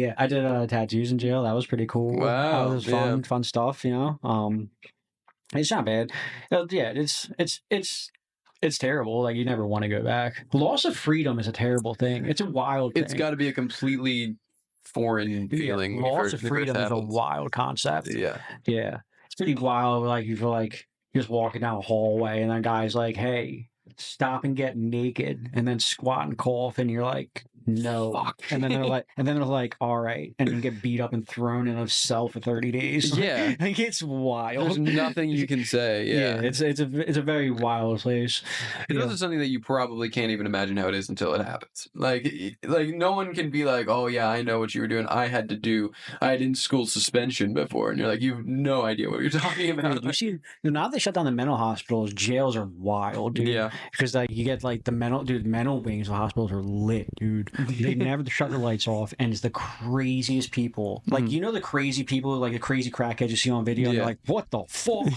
yeah, I did tattoos in jail. That was pretty cool. Wow, That was fun stuff. It's not bad. Yeah, it's terrible. Like you never want to go back. Loss of freedom is a terrible thing. It's a wild thing. It's got to be a completely foreign feeling. Loss of freedom is a wild concept. Yeah. It's pretty wild. Like you feel like you're just walking down a hallway, and then guy's like, "Hey, stop and get naked," and then squat and cough, and you're like, "No." Fuck. And then they're like, "All right," and you get beat up and thrown in a cell for 30 days. Yeah. Like it's wild. There's nothing you can say. Yeah. It's a very wild place. It's also something that you probably can't even imagine how it is until it happens. Like no one can be like, "Oh yeah, I know what you were doing. I had in-school suspension before," and you're like, you have no idea what you're talking about. Dude, you see, now they shut down the mental hospitals. Jails are wild, dude. Yeah. Because like you get like the mental wings of hospitals are lit, dude. They never shut the lights off, and it's the craziest people. Like the crazy people, like the crazy crackheads you see on video. And you're like, what the fuck?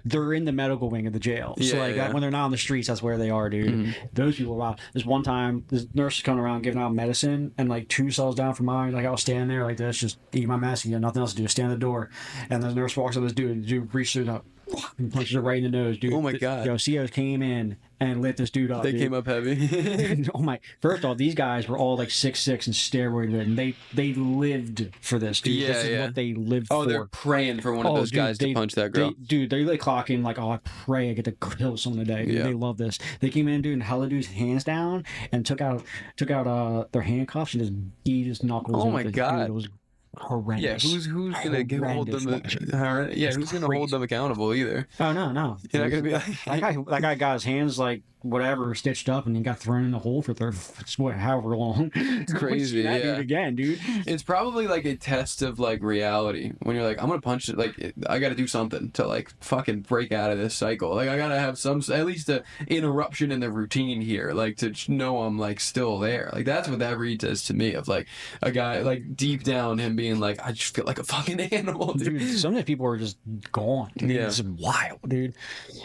They're in the medical wing of the jail. So when they're not on the streets, that's where they are, dude. Those people are wild. This one time, this nurse was coming around giving out medicine, and like 2 cells down from mine, like I was standing there like this, just eating my medicine. You got nothing else to do. Stand at the door, and the nurse walks up to this dude. The dude reaches through and punches her right in the nose, dude. Oh my god. COs came in and lit this dude up. They came up heavy. Oh my! First off, these guys were all like 6'6" and steroid ridden. They lived for this, dude. Yeah, this is what they lived for. Oh, they're praying for one of those guys to punch that girl. They like clocking like, oh, I pray I get to kill someone today. Dude, they love this. They came in, dude, and held the dude's hands down and took out their handcuffs and just beat his knuckles. Oh my god! Dude, it was horrendous. Yeah, who's gonna hold them? Who's gonna hold them accountable either? Oh no. You're not gonna be like that guy got his hands like whatever stitched up and he got thrown in the hole for however long. It's crazy. That dude again, dude. It's probably like a test of like reality when you're like, I'm gonna punch it. Like I got to do something to like fucking break out of this cycle. Like I gotta have at least a interruption in the routine here, like to know I'm like still there. Like that's what that reads as to me, of like a guy like deep down him being like, I just feel like a fucking animal, dude. Some of the people are just gone, dude. Yeah. It's wild, dude.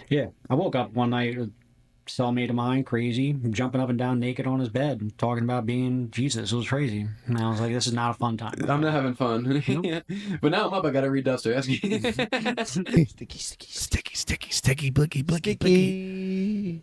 Yeah, I woke up one night, a cellmate of mine, crazy, jumping up and down naked on his bed and talking about being Jesus. It was crazy. And I was like, this is not a fun time. I'm not having fun. Yeah. But now I'm up, I gotta read Dostoevsky. Sticky, blicky, blicky.